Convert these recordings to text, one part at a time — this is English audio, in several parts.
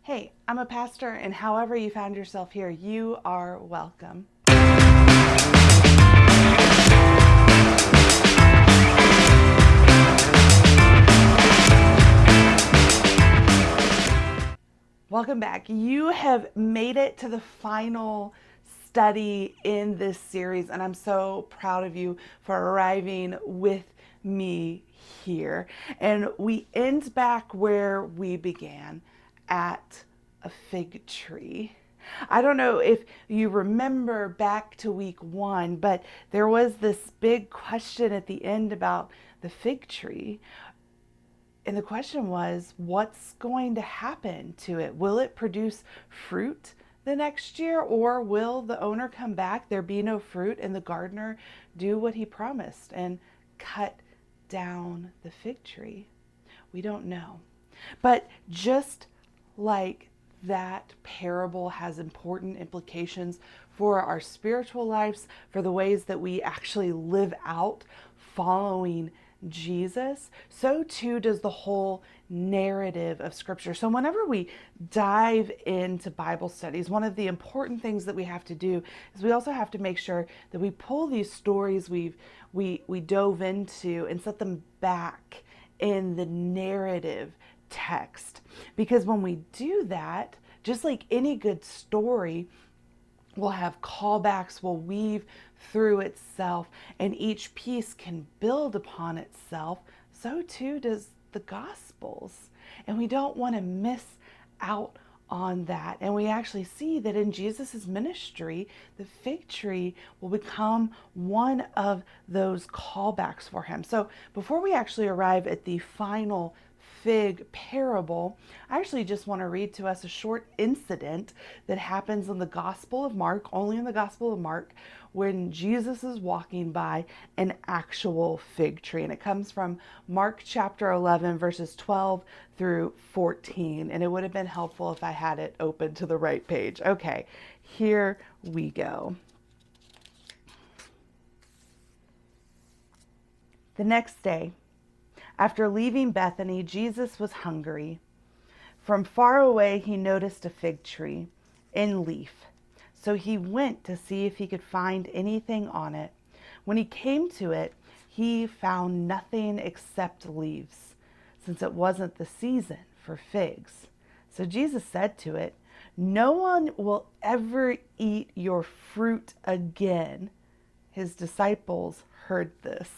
Hey, I'm a pastor, and however you found yourself here, you are welcome. Welcome back. You have made it to the final study in this series, and I'm so proud of you for arriving with me here. And we end back where we began, at a fig tree. I don't know if you remember back to week 1, but there was this big question at the end about the fig tree. And the question was, what's going to happen to it? Will it produce fruit the next year, or will the owner come back, there be no fruit, and the gardener do what he promised and cut down the fig tree? We don't know. But just like that parable has important implications for our spiritual lives, for the ways that we actually live out following Jesus, so too does the whole narrative of Scripture. So whenever we dive into Bible studies, one of the important things that we have to do is we also have to make sure that we pull these stories we dove into and set them back in the narrative text. Because when we do that, just like any good story, we'll have callbacks, we'll weave through itself, and each piece can build upon itself. So too does the Gospels. And we don't want to miss out on that. And we actually see that in Jesus's ministry, the fig tree will become one of those callbacks for him. So before we actually arrive at the final fig parable, I actually just want to read to us a short incident that happens in the Gospel of Mark, only in the Gospel of Mark, when Jesus is walking by an actual fig tree. And it comes from Mark chapter 11, verses 12 through 14. And it would have been helpful if I had it open to the right page. Okay, here we go. The next day, after leaving Bethany, Jesus was hungry. From far away, he noticed a fig tree in leaf. So he went to see if he could find anything on it. When he came to it, he found nothing except leaves, since it wasn't the season for figs. So Jesus said to it, "No one will ever eat your fruit again." His disciples heard this.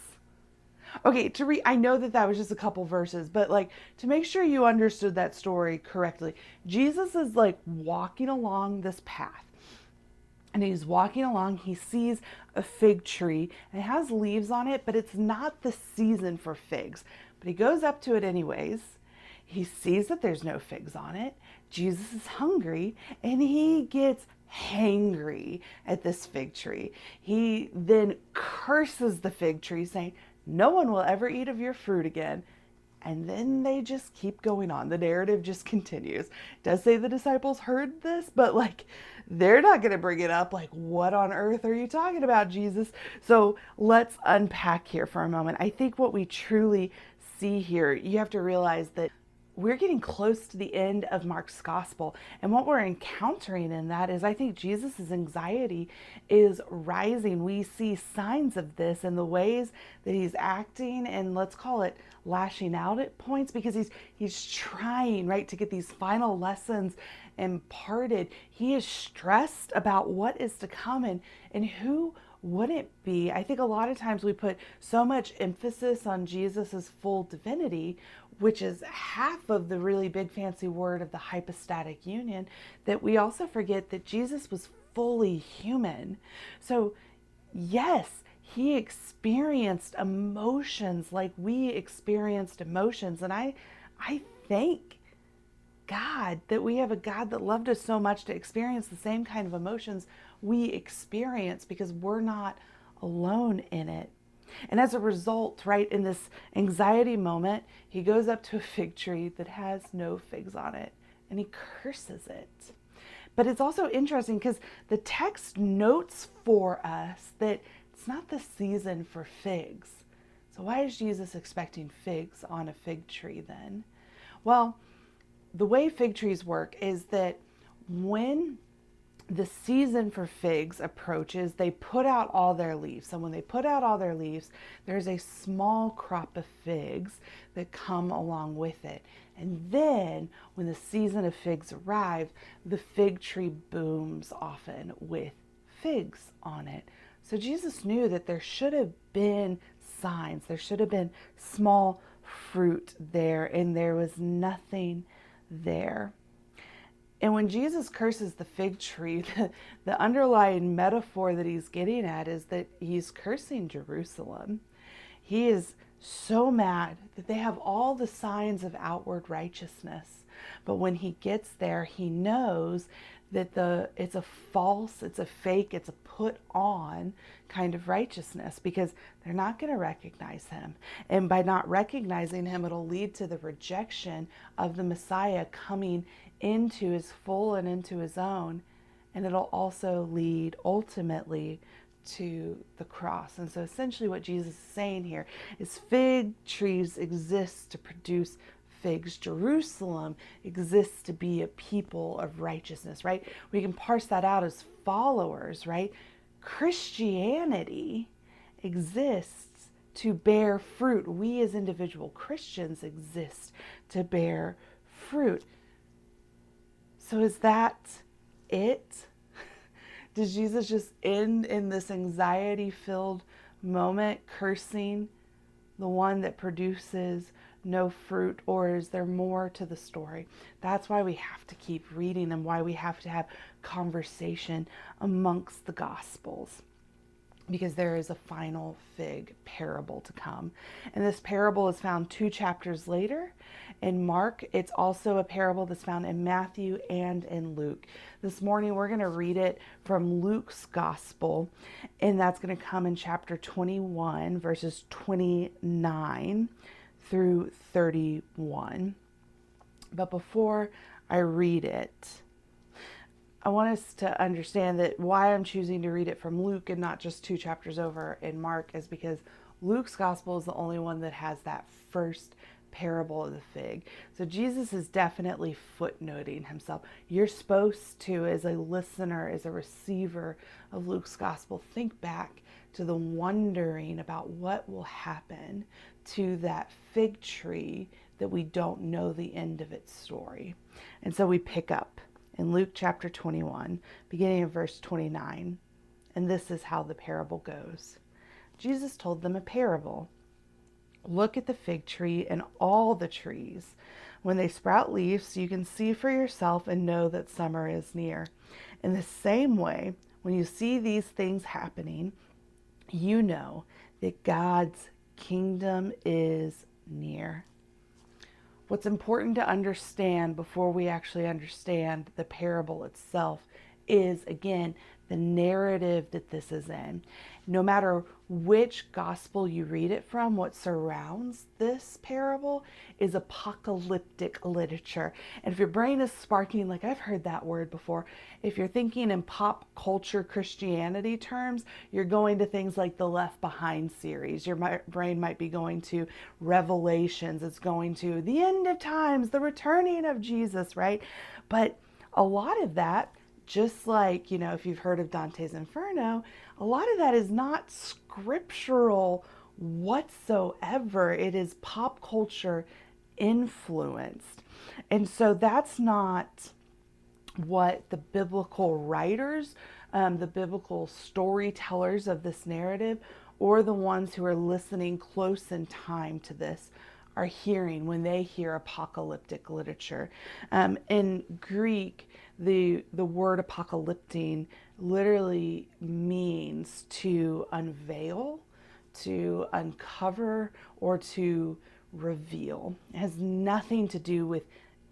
Okay, I know that was just a couple verses, but to make sure you understood that story correctly, Jesus is walking along this path. And he's walking along, he sees a fig tree, and it has leaves on it, but it's not the season for figs. But he goes up to it anyways. He sees that there's no figs on it. Jesus is hungry, and he gets hangry at this fig tree. He then curses the fig tree, saying, "No one will ever eat of your fruit again." And then they just keep going on. The narrative just continues. It does say the disciples heard this, but they're not going to bring it up. What on earth are you talking about, Jesus? So let's unpack here for a moment. I think what we truly see here, you have to realize that we're getting close to the end of Mark's gospel. And what we're encountering in that is, I think Jesus' anxiety is rising. We see signs of this in the ways that he's acting, and let's call it lashing out at points, because he's trying, right, to get these final lessons imparted. He is stressed about what is to come, and who wouldn't be? I think a lot of times we put so much emphasis on Jesus's full divinity, which is half of the really big fancy word of the hypostatic union, that we also forget that Jesus was fully human. So yes, he experienced emotions like we experienced emotions. And I thank God that we have a God that loved us so much to experience the same kind of emotions we experience, because we're not alone in it. And as a result, right, in this anxiety moment, he goes up to a fig tree that has no figs on it, and he curses it. But it's also interesting because the text notes for us that it's not the season for figs. So why is Jesus expecting figs on a fig tree then? Well, the way fig trees work is that when the season for figs approaches, they put out all their leaves. So when they put out all their leaves, there's a small crop of figs that come along with it. And then when the season of figs arrives, the fig tree booms often with figs on it. So Jesus knew that there should have been signs. There should have been small fruit there, and there was nothing there. And when Jesus curses the fig tree, the underlying metaphor that he's getting at is that he's cursing Jerusalem. He is so mad that they have all the signs of outward righteousness. But when he gets there, he knows that it's a false, it's a fake, it's a put on kind of righteousness, because they're not going to recognize him. And by not recognizing him, it'll lead to the rejection of the Messiah coming into his full and into his own. And it'll also lead ultimately to the cross. And so essentially what Jesus is saying here is fig trees exist to produce figs. Jerusalem exists to be a people of righteousness, right? We can parse that out as followers, right? Christianity exists to bear fruit. We as individual Christians exist to bear fruit. So is that it? Does Jesus just end in this anxiety-filled moment cursing the one that produces no fruit, or is there more to the story? That's why we have to keep reading and why we have to have conversation amongst the Gospels, because there is a final fig parable to come. And this parable is found 2 chapters later in Mark. It's also a parable that's found in Matthew and in Luke. This morning we're going to read it from Luke's Gospel, and that's going to come in chapter 21, verses 29 through 31. But before I read it, I want us to understand that why I'm choosing to read it from Luke and not just 2 chapters over in Mark is because Luke's gospel is the only one that has that first parable of the fig. So Jesus is definitely footnoting himself. You're supposed to, as a listener, as a receiver of Luke's gospel, think back to the wondering about what will happen to that fig tree that we don't know the end of its story. And so we pick up in Luke chapter 21, beginning of verse 29. And this is how the parable goes. Jesus told them a parable. Look at the fig tree and all the trees. When they sprout leaves, you can see for yourself and know that summer is near. In the same way, when you see these things happening, you know that God's kingdom is near. What's important to understand before we actually understand the parable itself is, again, the narrative that this is in. No matter which gospel you read it from, what surrounds this parable is apocalyptic literature. And if your brain is sparking, like I've heard that word before, if you're thinking in pop culture Christianity terms, you're going to things like the Left Behind series. Your brain might be going to Revelations. It's going to the end of times, the returning of Jesus, right? But a lot of that, just like, if you've heard of Dante's Inferno, a lot of that is not scriptural whatsoever. It is pop culture influenced. And so that's not what the biblical writers, the biblical storytellers of this narrative, or the ones who are listening close in time to this are hearing when they hear apocalyptic literature. In Greek, the word apocalypting literally means to unveil, to uncover, or to reveal. It has nothing to do with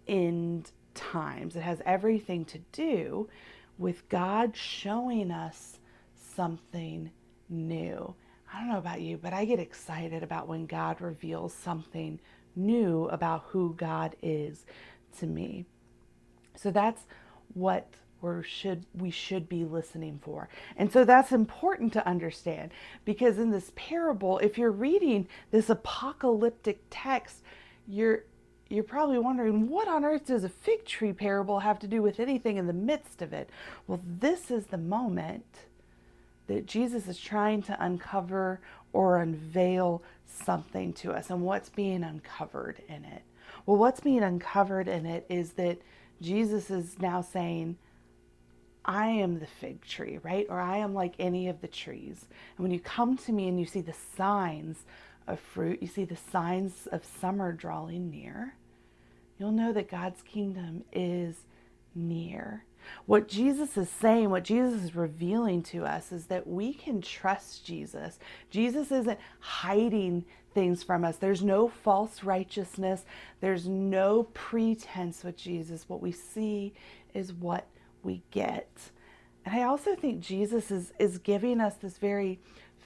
end times. It has everything to do with God showing us something new. I don't know about you, but I get excited about when God reveals something new about who God is to me. So that's what we should be listening for. And so that's important to understand, because in this parable, if you're reading this apocalyptic text, you're you're probably wondering, what on earth does a fig tree parable have to do with anything in the midst of it? Well, this is the moment that Jesus is trying to uncover or unveil something to us. And what's being uncovered in it? Well, what's being uncovered in it is that Jesus is now saying, I am the fig tree, right? Or I am like any of the trees. And when you come to me and you see the signs of fruit, you see the signs of summer drawing near, you'll know that God's kingdom is near. What Jesus is saying, what Jesus is revealing to us is that we can trust Jesus. Jesus isn't hiding things from us. There's no false righteousness. There's no pretense with Jesus. What we see is what we get. And I also think Jesus is giving us this very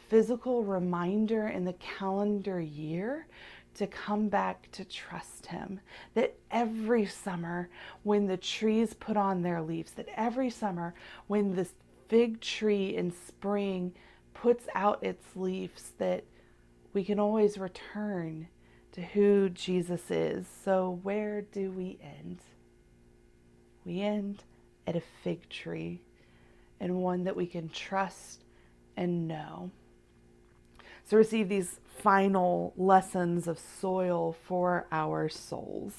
physical reminder in the calendar year to come back to trust him. That every summer when the trees put on their leaves, that every summer when the fig tree in spring puts out its leaves, that we can always return to who Jesus is. So where do we end? We end at a fig tree, and one that we can trust and know. So receive these final lessons of soil for our souls.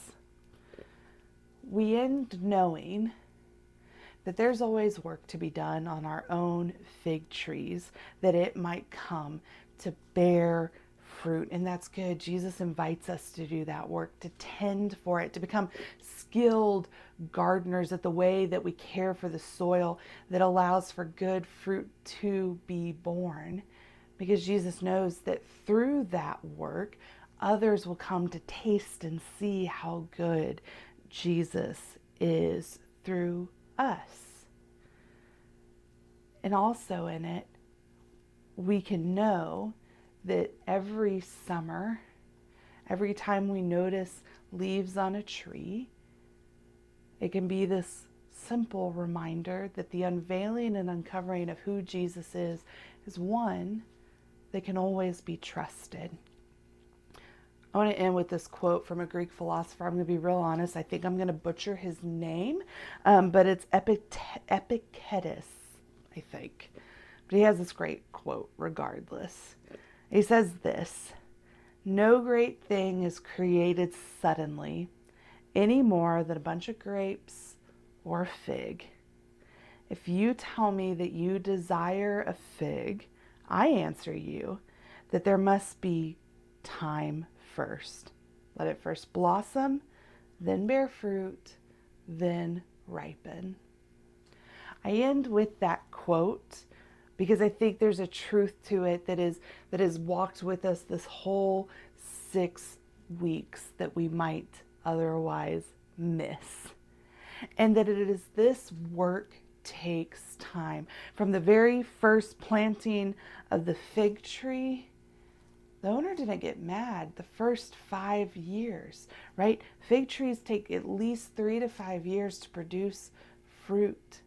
We end knowing that there's always work to be done on our own fig trees, that it might come to bear fruit. And that's good. Jesus invites us to do that work, to tend for it, to become skilled gardeners at the way that we care for the soil that allows for good fruit to be born. Because Jesus knows that through that work, others will come to taste and see how good Jesus is through us. And also in it, we can know that every summer, every time we notice leaves on a tree, it can be this simple reminder that the unveiling and uncovering of who Jesus is one that can always be trusted. I want to end with this quote from a Greek philosopher. I'm going to be real honest. I think I'm going to butcher his name, but it's Epictetus, I think. But he has this great quote regardless. He says this: "No great thing is created suddenly, any more than a bunch of grapes or a fig. If you tell me that you desire a fig, I answer you that there must be time first. Let it first blossom, then bear fruit, then ripen." I end with that quote because I think there's a truth to it that has walked with us this whole 6 weeks that we might otherwise miss. And that it is this work takes time. From the very first planting of the fig tree, the owner didn't get mad the first 5 years, right? Fig trees take at least 3 to 5 years to produce fruit.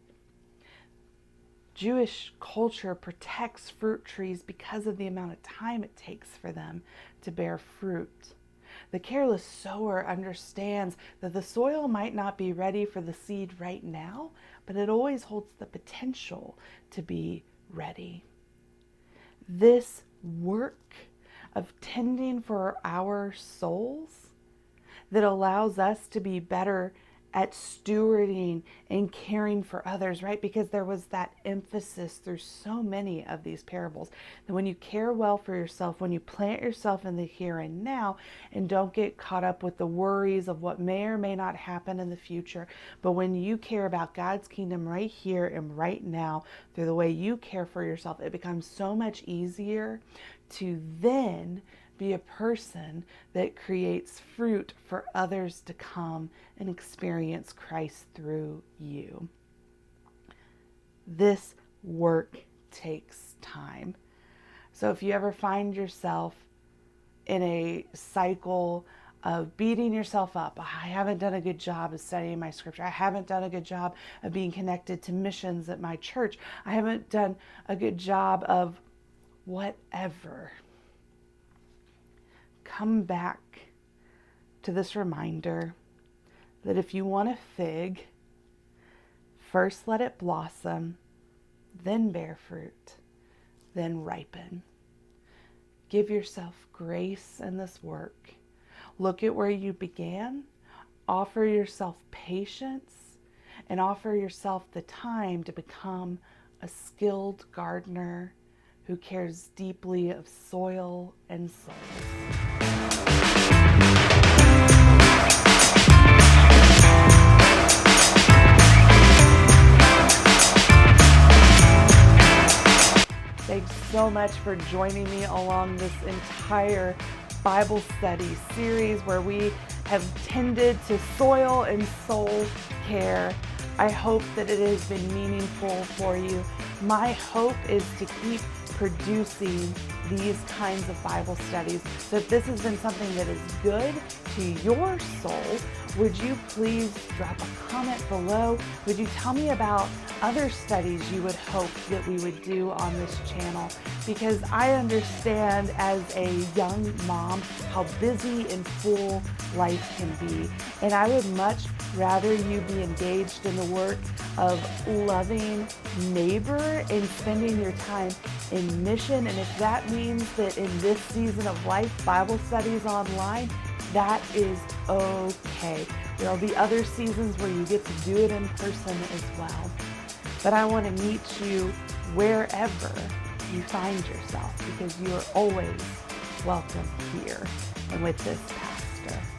Jewish culture protects fruit trees because of the amount of time it takes for them to bear fruit. The careless sower understands that the soil might not be ready for the seed right now, but it always holds the potential to be ready. This work of tending for our souls that allows us to be better at stewarding and caring for others, right? Because there was that emphasis through so many of these parables that when you care well for yourself, when you plant yourself in the here and now and don't get caught up with the worries of what may or may not happen in the future, but when you care about God's kingdom right here and right now through the way you care for yourself, it becomes so much easier to then be a person that creates fruit for others to come and experience Christ through you. This work takes time. So if you ever find yourself in a cycle of beating yourself up, I haven't done a good job of studying my scripture, I haven't done a good job of being connected to missions at my church, I haven't done a good job of whatever, come back to this reminder that if you want a fig, first let it blossom, then bear fruit, then ripen. Give yourself grace in this work. Look at where you began. Offer yourself patience and offer yourself the time to become a skilled gardener who cares deeply of soil and souls. Thanks so much for joining me along this entire Bible study series where we have tended to soil and soul care. I hope that it has been meaningful for you. My hope is to keep producing these kinds of Bible studies. So if this has been something that is good to your soul, would you please drop a comment below? Would you tell me about other studies you would hope that we would do on this channel? Because I understand as a young mom how busy and full life can be. And I would much rather you be engaged in the work of loving neighbor and spending your time in mission. And if that means that in this season of life, Bible studies online, that is okay. There will be other seasons where you get to do it in person as well. But I want to meet you wherever you find yourself because you are always welcome here and with this pastor.